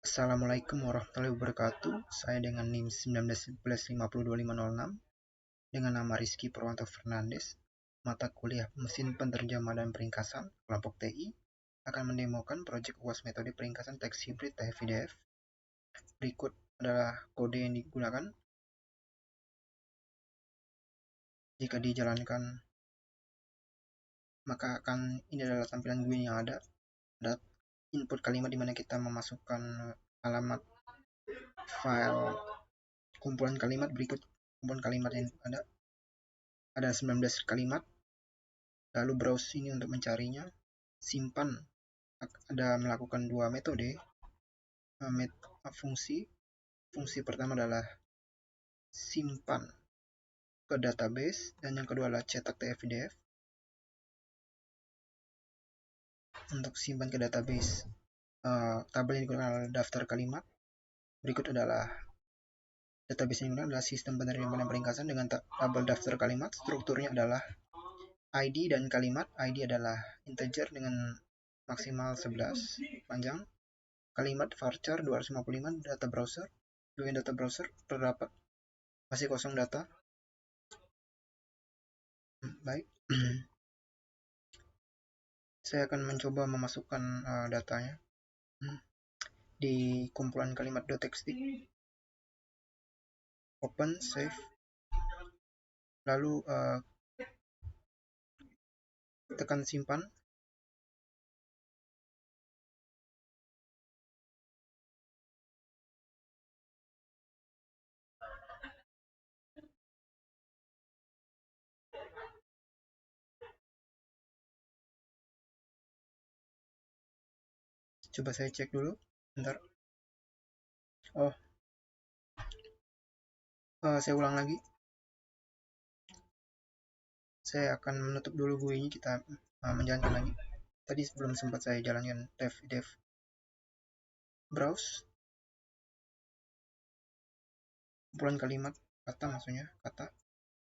Assalamualaikum warahmatullahi wabarakatuh. Saya dengan NIM 1911502506 dengan nama Rizky Purwanto Fernandes, mata kuliah Mesin Penerjemah dan Peringkasan, kelompok TI, akan mendemokan proyek UAS metode peringkasan teks hibrid TF-IDF. Berikut adalah kode yang digunakan. Jika dijalankan, maka ini adalah tampilan GUI yang ada. Ada input kalimat di mana kita memasukkan alamat file kumpulan kalimat. Berikut kumpulan kalimat yang ada 19 kalimat. Lalu browse ini untuk mencarinya. Simpan, ada melakukan dua metode. Fungsi pertama adalah simpan ke database, dan yang kedua adalah cetak TF-IDF. Untuk simpan ke database, tabel yang digunakan adalah daftar kalimat. Berikut adalah database yang digunakan adalah sistem penerimaan dan peringkasan dengan tabel daftar kalimat. Strukturnya adalah ID dan kalimat. ID adalah integer dengan maksimal 11 panjang. Kalimat varchar 255 data browser. Join data browser terdapat masih kosong data. Baik. Saya akan mencoba memasukkan datanya di kumpulan kalimat.txt. Open, save. Lalu tekan simpan. Coba saya cek dulu. Bentar. Saya ulang lagi. Saya akan menutup dulu GUI-nya, kita menjalankan lagi. Tadi sebelum sempat saya jalankan TF-IDF. Browse. Kumpulan kalimat, kata maksudnya, kata.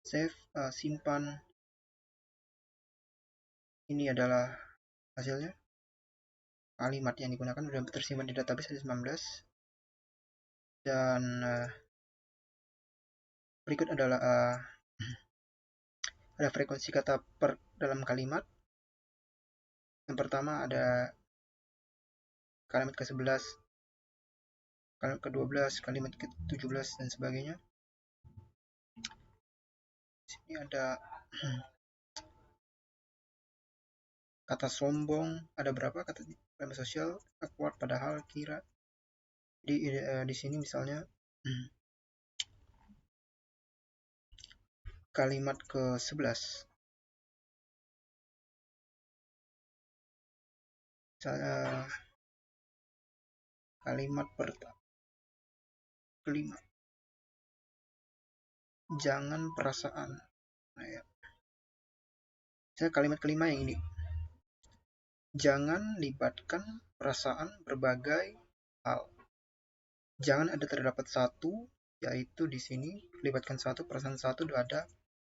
Save, simpan. Ini adalah hasilnya. Kalimat yang digunakan sudah tersimpan di database ada 19. Dan berikut adalah ada frekuensi kata per dalam kalimat. Yang pertama ada kalimat ke-11, kalimat ke-12, kalimat ke-17, dan sebagainya. Di sini ada kata sombong, ada berapa kata kalimat sosial, awkward, padahal, kira. Di sini misalnya kalimat ke-11. Kalimat kelima. Jangan perasaan. Nah, ya. Saya kalimat kelima yang ini. Jangan libatkan perasaan berbagai hal. Jangan ada terdapat satu, yaitu di sini libatkan satu, perasaan satu, ada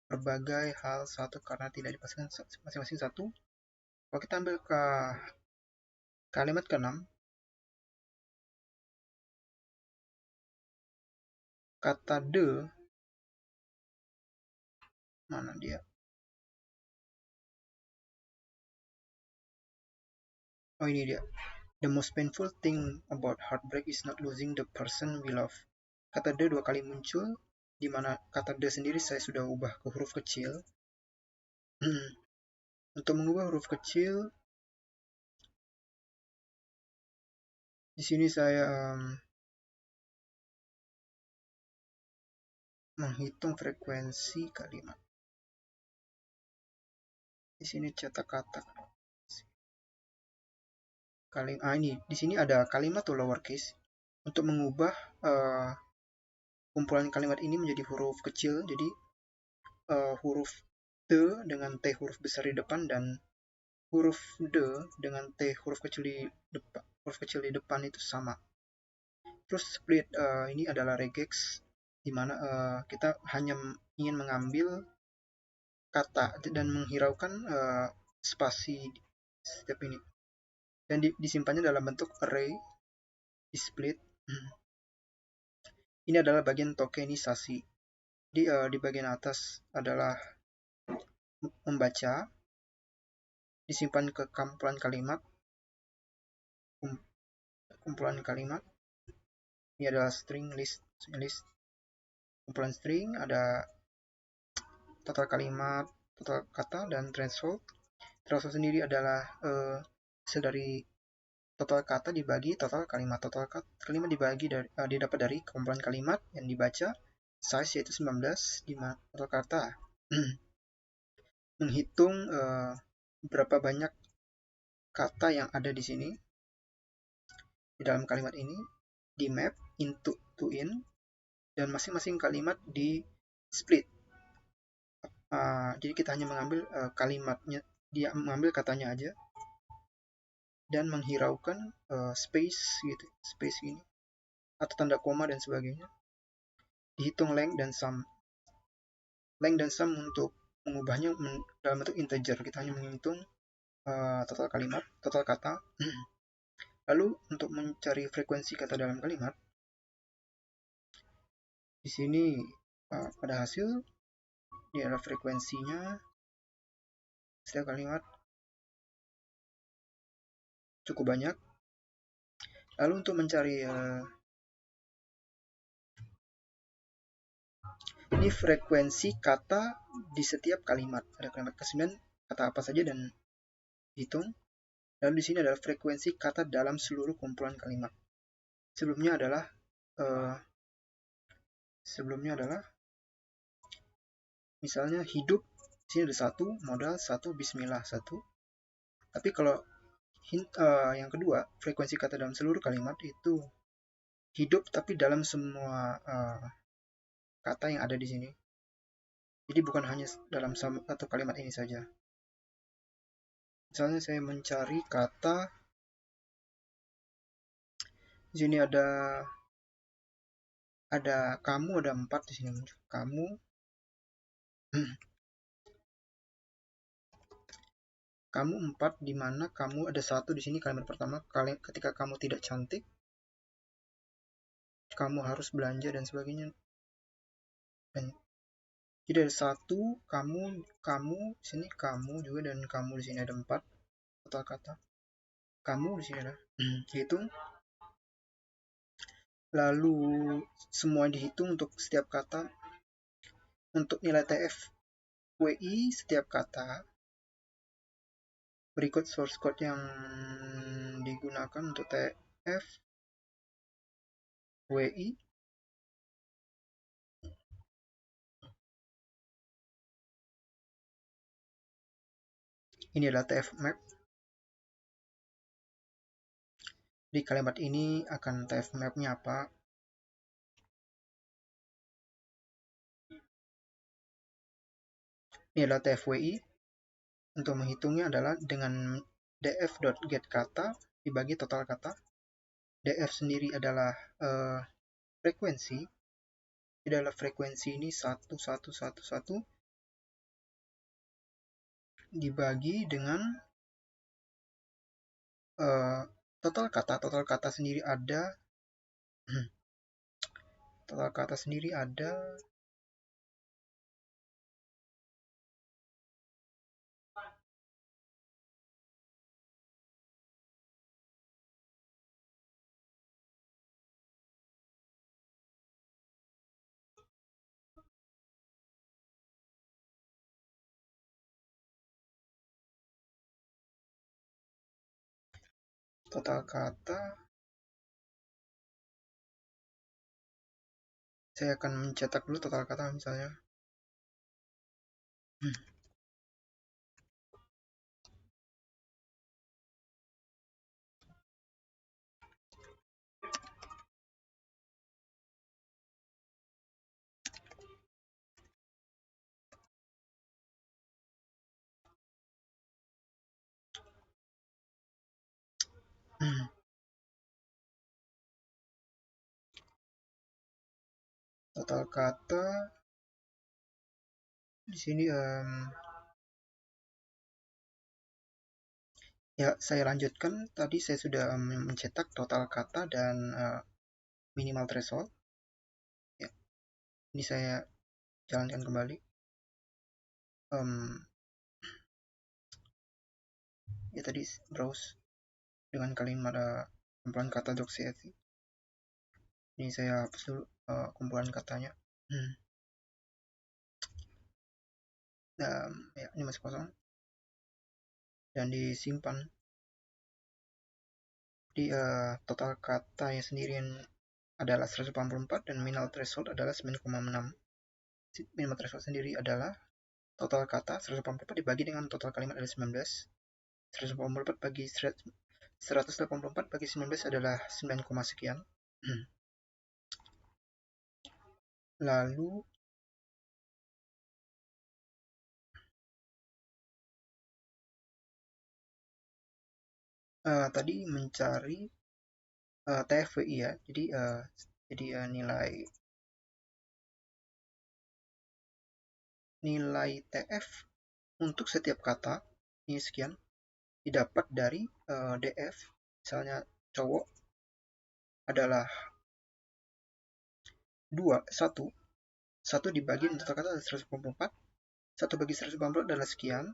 berbagai hal satu karena tidak dipastikan masing-masing satu. Kalau kita ambil ke kalimat ke-6, kata the, mana dia? Oh, ini dia. The most painful thing about heartbreak is not losing the person we love. Kata the 2 kali muncul, di mana kata the sendiri saya sudah ubah ke huruf kecil. Untuk mengubah huruf kecil, di sini saya menghitung frekuensi kalimat. Di sini cetak kata. Ini di sini ada kalimat atau lowercase. Untuk mengubah kumpulan kalimat ini menjadi huruf kecil, jadi huruf the dengan t huruf besar di depan dan huruf the dengan t huruf kecil di depan itu sama. Terus split, ini adalah regex, di mana kita hanya ingin mengambil kata dan menghiraukan spasi setiap ini, dan disimpannya dalam bentuk array. di split. Ini adalah bagian tokenisasi. Di bagian atas adalah membaca, disimpan ke kumpulan kalimat. Kumpulan kalimat ini adalah string list. Kumpulan string ada total kalimat, total kata, dan threshold. Threshold sendiri adalah hasil dari total kata dibagi total kalimat. Total kalimat didapat dari kumpulan kalimat yang dibaca, size yaitu 19 di total kata. Menghitung berapa banyak kata yang ada di sini di dalam kalimat ini, di map into to in, dan masing-masing kalimat di split. Jadi kita hanya mengambil kalimatnya, dia mengambil katanya aja, dan menghiraukan space gitu, space ini atau tanda koma dan sebagainya. Dihitung length dan sum. Length dan sum untuk mengubahnya dalam bentuk integer. Kita hanya menghitung total kalimat, total kata. Lalu untuk mencari frekuensi kata dalam kalimat, di sini pada hasil ini adalah frekuensinya setiap kalimat cukup banyak. Lalu untuk mencari ini frekuensi kata di setiap kalimat. Ada kalimat ke-9, kata apa saja dan hitung. Lalu di sini adalah frekuensi kata dalam seluruh kumpulan kalimat. Sebelumnya adalah misalnya hidup. Di sini ada 1, modal 1, bismillah 1. Tapi kalau yang kedua, frekuensi kata dalam seluruh kalimat itu hidup tapi dalam semua kata yang ada di sini. Jadi bukan hanya dalam satu kalimat ini saja. Misalnya saya mencari kata, di sini ada kamu, ada 4 di sini muncul. Kamu kamu 4, di mana kamu ada 1 di sini kalimat pertama. Ketika kamu tidak cantik, kamu harus belanja dan sebagainya. Jadi ada 1, kamu di sini, kamu juga, dan kamu di sini ada 4 total kata. Kamu di sini ada hitung. Lalu semua dihitung untuk setiap kata. Untuk nilai TF-WI setiap kata, berikut source code yang digunakan untuk TF-WI. Ini adalah TF map. Di kalimat ini akan TF map-nya apa? Ini adalah TF-WI. Untuk menghitungnya adalah dengan df.getKata dibagi total kata. df sendiri adalah frekuensi. Ini adalah frekuensi ini 1111 dibagi dengan total kata. Total kata sendiri ada total kata sendiri ada total kata. Saya akan mencetak dulu total kata misalnya. Total kata di sini Ya, saya lanjutkan. Tadi saya sudah mencetak total kata dan minimal threshold. Ya, ini saya jalankan kembali. Ya, tadi browse dengan kalimat kumpulan kata .csv. Ini saya hapus dulu kumpulan katanya. Dan ya, ini masih kosong dan disimpan. Di total katanya sendirian adalah 184 dan minimal threshold adalah 9,6. Minimal threshold sendiri adalah total kata 184 dibagi dengan total kalimat adalah 19. 184 bagi 184 bagi 19 adalah 9, sekian. Lalu tadi mencari TFWI ya. Jadi nilai TF untuk setiap kata ini sekian didapat dari DF. Misalnya cowok adalah 1 dibagi total kata adalah 184, 1 bagi 184 adalah sekian.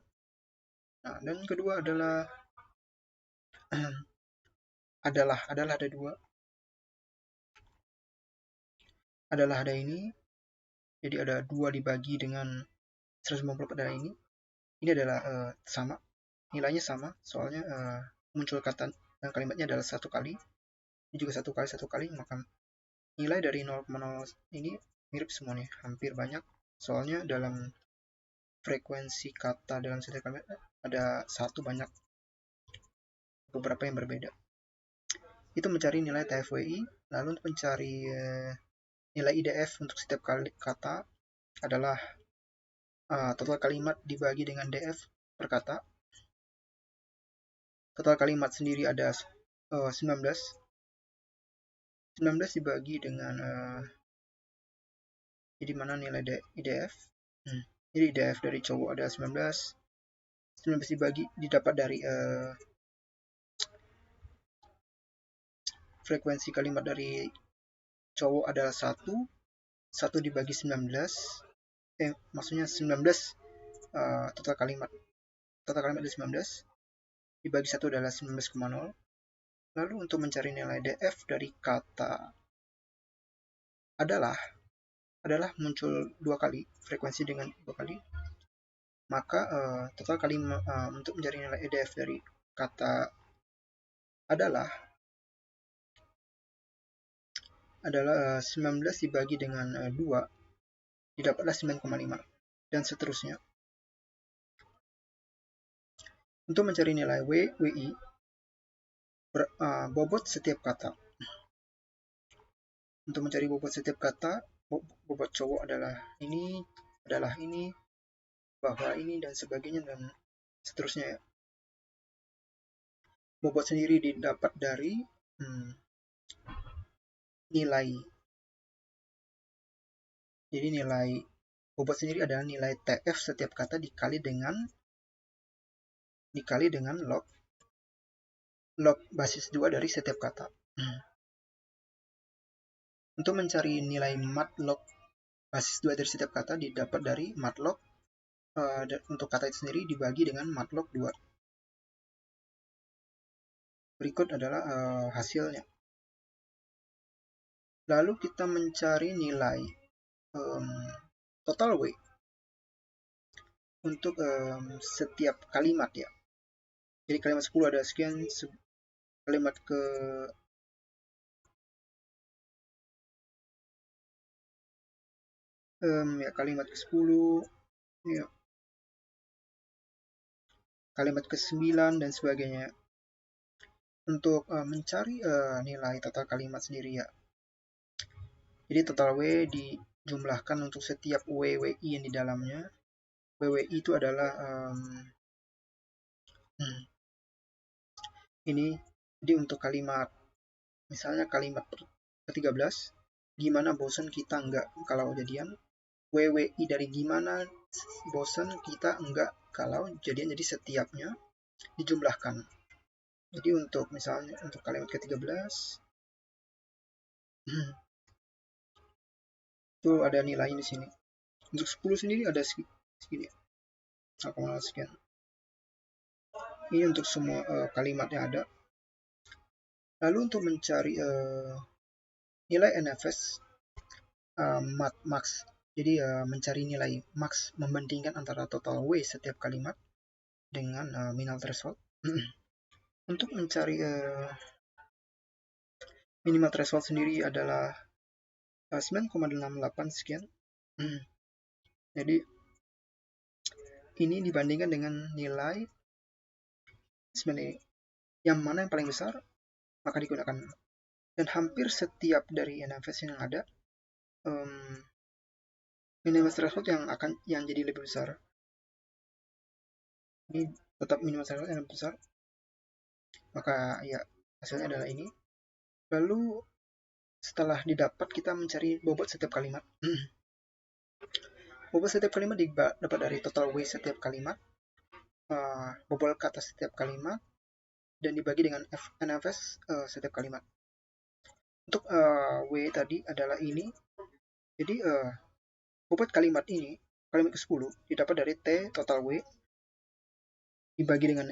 Nah, dan kedua adalah ada 2, ada ini, jadi ada 2 dibagi dengan 194 adalah ini adalah sama, nilainya sama, soalnya muncul kata dan kalimatnya adalah 1 kali, ini juga 1 kali, maka nilai dari 0,0 ini mirip semuanya, hampir banyak, soalnya dalam frekuensi kata dalam setiap kalimat ada 1 banyak, beberapa yang berbeda. Itu mencari nilai TFWI. Lalu untuk mencari nilai IDF untuk setiap kata adalah total kalimat dibagi dengan DF per kata. Total kalimat sendiri ada 19. 19 dibagi dengan jadi mana nilai IDF? Jadi IDF dari cowok ada 19. 19 dibagi didapat dari frekuensi kalimat dari cowok adalah 1. 1 dibagi 19. Maksudnya 19 total kalimat adalah 19. Dibagi 1 adalah 19,0. Lalu untuk mencari nilai DF dari kata adalah muncul 2 kali, frekuensi dengan 2 kali. Maka total kalimat untuk mencari nilai EDF dari kata adalah 19 dibagi dengan 2 didapatlah 9,5 dan seterusnya. Untuk mencari nilai WI bobot setiap kata. Untuk mencari bobot setiap kata, bobot cowok adalah ini, bahwa ini dan sebagainya dan seterusnya ya. Bobot sendiri didapat dari nilai. Jadi nilai bobot sendiri adalah nilai TF setiap kata dikali dengan log basis 2 dari setiap kata. Untuk mencari nilai matlog basis 2 dari setiap kata didapat dari matlog untuk kata itu sendiri dibagi dengan matlog 2. Berikut adalah hasilnya. Lalu kita mencari nilai total W untuk setiap kalimat ya. Jadi kalimat 10 ada sekian, kalimat ke kalimat ke-10 ya. Kalimat ke-9 dan sebagainya. Untuk mencari nilai total kalimat sendiri ya. Jadi total W dijumlahkan untuk setiap WWI yang di dalamnya. WWI itu adalah ini. Jadi untuk kalimat, misalnya kalimat ke-13, gimana bosan kita enggak kalau jadian. WWI dari gimana bosan kita enggak kalau jadian, jadi setiapnya dijumlahkan. Jadi untuk misalnya untuk kalimat ke-13 itu ada nilai di sini. Untuk 10 sendiri ada segini, 0,0 sekian. Ini untuk semua kalimat yang ada. Lalu untuk mencari nilai NFS max, jadi mencari nilai max membandingkan antara total W setiap kalimat dengan minimal threshold. Untuk mencari minimal threshold sendiri adalah 9,68 sekian. Jadi ini dibandingkan dengan nilai sebenarnya yang mana yang paling besar maka digunakan. Dan hampir setiap dari NFS yang ada minimal threshold yang jadi lebih besar. Ini tetap minimal threshold yang lebih besar, maka ya hasilnya adalah ini. Lalu setelah didapat kita mencari bobot setiap kalimat. Bobot setiap kalimat dapat dari total W setiap kalimat, bobot kata setiap kalimat, dan dibagi dengan NFS setiap kalimat. Untuk W tadi adalah ini. Jadi bobot kalimat ini, kalimat ke-10 didapat dari T total W dibagi dengan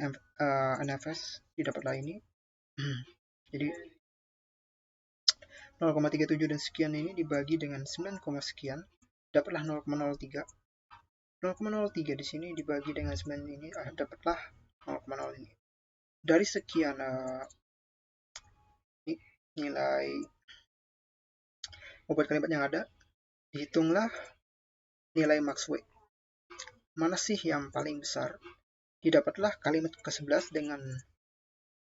NFS didapatlah ini. Jadi 0,37 dan sekian ini dibagi dengan 9, sekian dapatlah 0,03. 0,03 di sini dibagi dengan 9 ini dapatlah 0,0 ini. Dari sekian nilai bobot kalimat yang ada, dihitunglah nilai max W. Mana sih yang paling besar? Didapatlah kalimat ke-11 dengan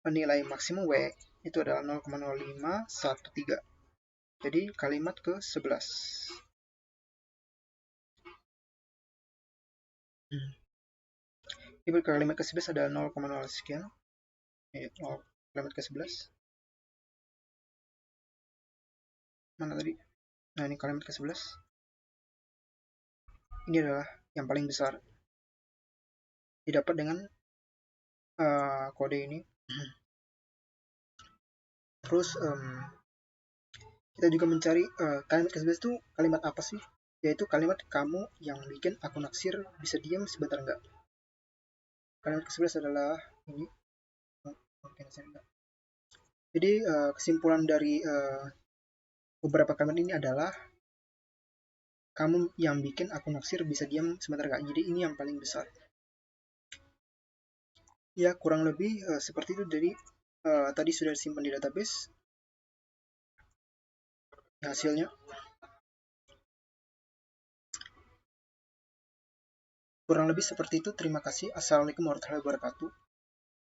nilai maksimum W itu adalah 0,0513. Jadi kalimat ke-11. Ini kalimat ke-11 adalah 0,0 sekian. Kalimat ke-11. Mana tadi? Nah, ini kalimat ke-11. Ini adalah yang paling besar. Didapat dengan kode ini. Terus kita juga mencari kalimat ke-11 itu kalimat apa sih? Yaitu kalimat kamu yang bikin akun naksir bisa diam sebentar enggak. Kalimat ke-11 adalah ini. Jadi kesimpulan dari beberapa kalimat ini adalah kamu yang bikin akun naksir bisa diam sebentar enggak. Jadi ini yang paling besar. Ya kurang lebih seperti itu. Jadi tadi sudah disimpan di database. Hasilnya kurang lebih seperti itu. Terima kasih. Assalamualaikum warahmatullahi wabarakatuh.